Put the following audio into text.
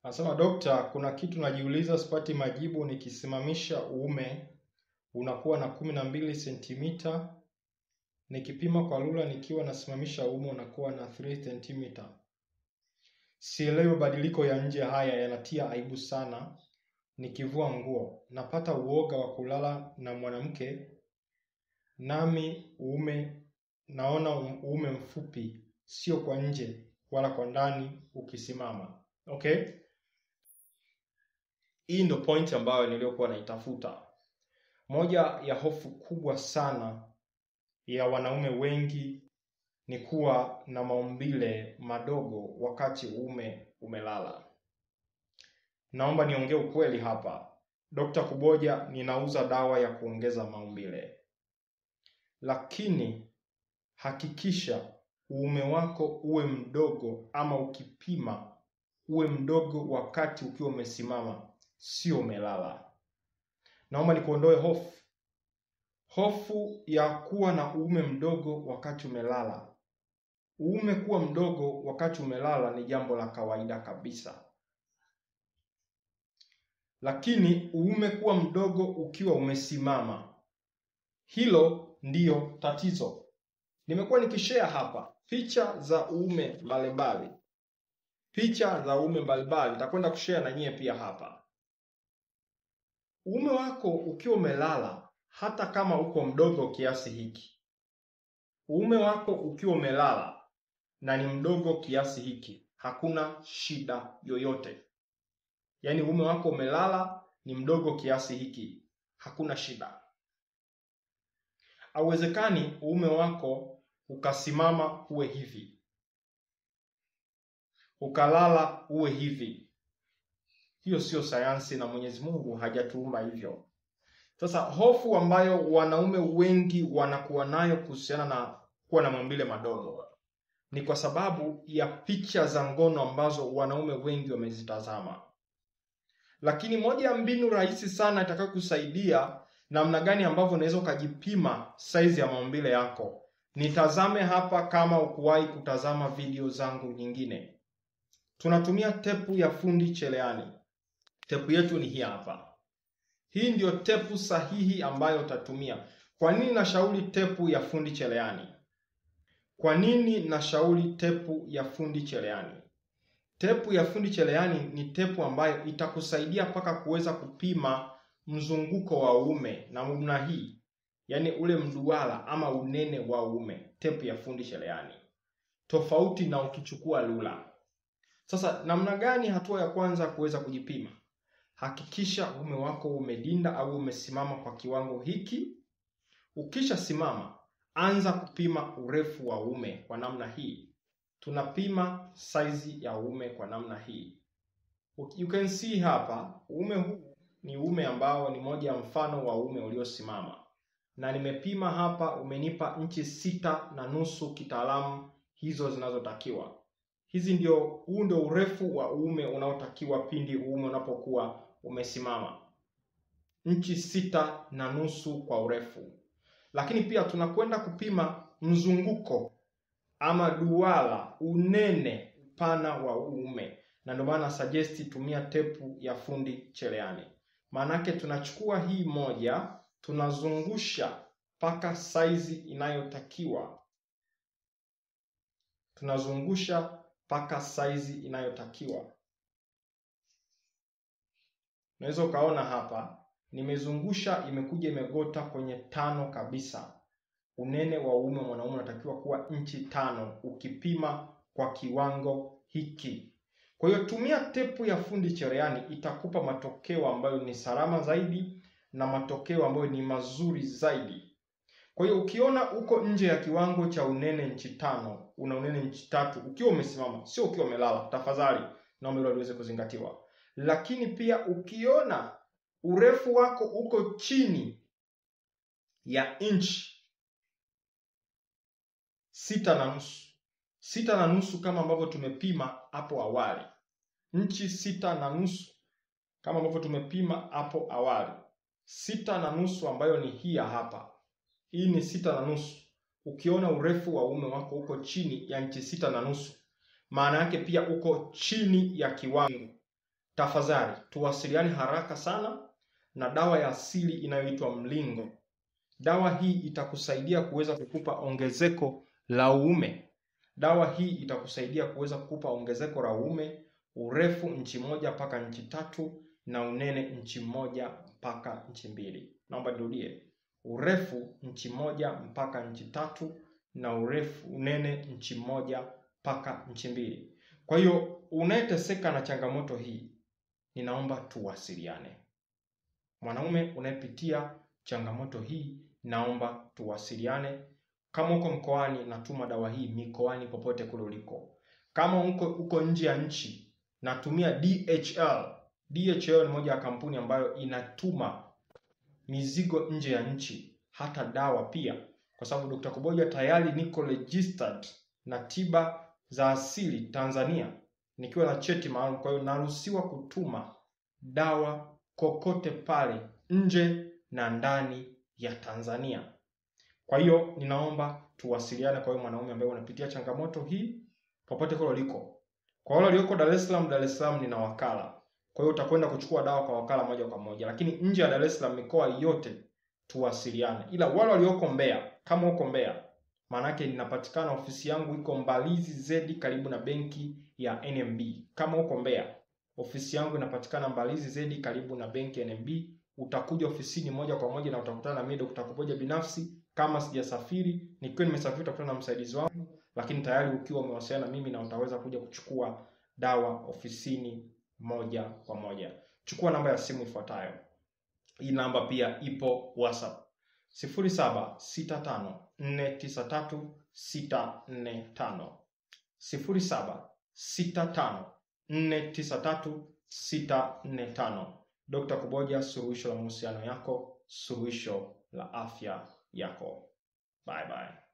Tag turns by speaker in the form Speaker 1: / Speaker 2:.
Speaker 1: Anasema dokta, kuna kitu najiuliza sipati majibu. Nikisimamisha uume unakuwa na 12 sentimita, nikipima kwa rula nikiwa nasimamisha uume unakuwa na 3 sentimita. Sielewi mabadiliko ya nje haya, yanatia aibu sana. Nikivua nguo napata uoga wa kulala na mwanamke, nami naona uume mfupi, sio kwa nje wala kwa ndani ukisimama. Okay? Hii ndio point ambayo niliyokuwa naitafuta. Moja ya hofu kubwa sana ya wanaume wengi ni kuwa na maumbile madogo wakati uume umelala. Naomba niongee ukweli hapa. Dr. Kuboja ninauza dawa ya kuongeza maumbile. Lakini hakikisha uume wako uwe mdogo, ama ukipima uwe mdogo wakati ukiwa umesimama, sio umelala. Naomba nikuondoe hofu ya kuwa na uume mdogo wakati umelala. Uume kuwa mdogo wakati umelala ni jambo la kawaida kabisa. Lakini uume kuwa mdogo ukiwa umesimama, hilo ndiyo tatizo. Nimekuwa nikishare hapa picha za uume mbalimbali. Nitakwenda kushare na nyie pia hapa. Uume wako ukiwa umelala, hata kama uko mdogo kiasi hiki, uume wako ukiwa umelala na ni mdogo kiasi hiki, hakuna shida yoyote. Yaani uume wako umelala ni mdogo kiasi hiki, hakuna shida. Hauwezekani uume wako ukasimama uwe hivi, ukalala uwe hivi. Hiyo sio sayansi na Mwenyezi Mungu hajatuumba hivyo. Sasa hofu ambayo wanaume wengi wanakuwa nayo kuhusiana na kuwa na maumbile madogo ni kwa sababu ya picha za ngono ambazo wanaume wengi wamezitazama. Lakini moja ya mbinu rahisi sana itakayokusaidia namna gani ambavyo unaweza ukajipima size ya maumbile yako, nitazame hapa kama ukuwahi kutazama video zangu nyingine. Tunatumia tepu ya fundi cherehani. Tepu yetu ni hii hapa. Hii ndio tepu sahihi ambayo utatumia. Kwa nini nashauri tepu ya fundi cherehani? Tepu ya fundi cherehani ni tepu ambayo itakusaidia mpaka kuweza kupima mzunguko wa uume na namna hii. Yaani ule mduara ama unene wa uume. Tepu ya fundi cherehani. Tofauti na ukichukua rula. Sasa namna gani? Hatua ya kwanza kuweza kujipima. Hakikisha uume wako umedinda au umesimama kwa kiwango hiki. Ukisha simama, anza kupima urefu wa uume kwa namna hii. Tunapima size ya uume kwa namna hii. You can see hapa, uume huu ni uume ambao ni moja ya mfano wa uume uliosimama. Na nimepima hapa, umenipa inchi 6.5 kitaalamu, hizo zinazotakiwa. Huu ndio urefu wa uume unaotakiwa pindi uume unapokuwa umesimama. Inchi 6.5 kwa urefu. Lakini pia tunakwenda kupima mzunguko ama duara, unene, upana wa uume. Na ndio maana suggest tumia tepu ya fundi cherehani. Maanake tunachukua hii moja, tunazungusha mpaka size inayotakiwa. Unaweza ukaona hapa, nimezungusha, imekuja imegota kwenye 5 kabisa. Unene wa uume mwanaume unatakiwa kuwa inchi 5 ukipima kwa kiwango hiki. Kwa hiyo tumia tepu ya fundi cherehani, itakupa matokeo ambayo ni salama zaidi na matokeo ambayo ni mazuri zaidi. Kwa hiyo ukiona uko nje ya kiwango cha unene inchi 5, una unene inchi 3 ukiwa umesimama, sio ukiwa umelala, tafadhali naomba hilo liweze kuzingatiwa. Lakini pia ukiona urefu wako uko chini ya inchi 6.5 kama ambavyo tumepima hapo awali. Inchi 6.5 kama ambavyo tumepima hapo awali. 6.5 ambayo ni hii hapa. Hii ni 6.5. Ukiona urefu wa uume wako uko chini ya inchi 6.5, maana yake pia uko chini ya kiwango. tafadhali tuwasiliane haraka sana na dawa ya asili inayoitwa mlingo. Dawa hii itakusaidia kuweza kukupa ongezeko la uume. Dawa hii itakusaidia kuweza kukupa ongezeko la uume, urefu inchi 1 mpaka inchi 3 na unene inchi 1 mpaka inchi 2. Naomba nirudie. Urefu inchi 1 mpaka inchi 3 na unene inchi 1 mpaka inchi 2. Kwa hiyo unayeteseka na changamoto hii, ninaomba tuwasiliane. Mwanaume unayepitia changamoto hii, naomba tuwasiliane. Kama uko mkoani, natuma dawa hii mikoani popote kule uliko. Kama uko nje ya nchi, natumia DHL. DHL ni moja ya kampuni ambayo inatuma mizigo nje ya nchi, hata dawa pia. Kwa sababu Dr. Kuboja tayari niko registered na tiba za asili Tanzania, nikiwa na cheti maalum. Kwa hiyo naruhusiwa kutuma dawa kokote pale nje na ndani ya Tanzania. Kwa hiyo ninaomba tuwasiliane. Kwa hiyo mwanaume ambaye unapitia changamoto hii popote kule uliko. Kwa wale walioko Dar es Salaam nina wakala. Kwa hiyo utakwenda kuchukua dawa kwa wakala moja kwa moja. Lakini nje ya Dar es Salaam, mikoa yote tuwasiliane. Ila wale walioko Mbeya, kama uko Mbeya, maana yake ninapatikana, ofisi yangu iko Mbalizi Z karibu na benki ya NMB. Kama uko Mbeya, ofisi yangu inapatikana Mbalizi Z karibu na benki ya NMB. Utakuja ofisini moja kwa moja na utakutana na mimi Dr. Kuboja binafsi. Kama sijasafiri, nikiwa nimesafiri utakutana na msaidizi wangu, lakini tayari ukiwa umewasiliana na mimi na utaweza kuja kuchukua dawa ofisini moja kwa moja. Chukua namba ya simu ifuatayo. Hii namba pia ipo WhatsApp. 0765493645. 0765493645. Dr. Kuboja, suluhisho la mahusiano yako, suluhisho la afya yako. Bye bye.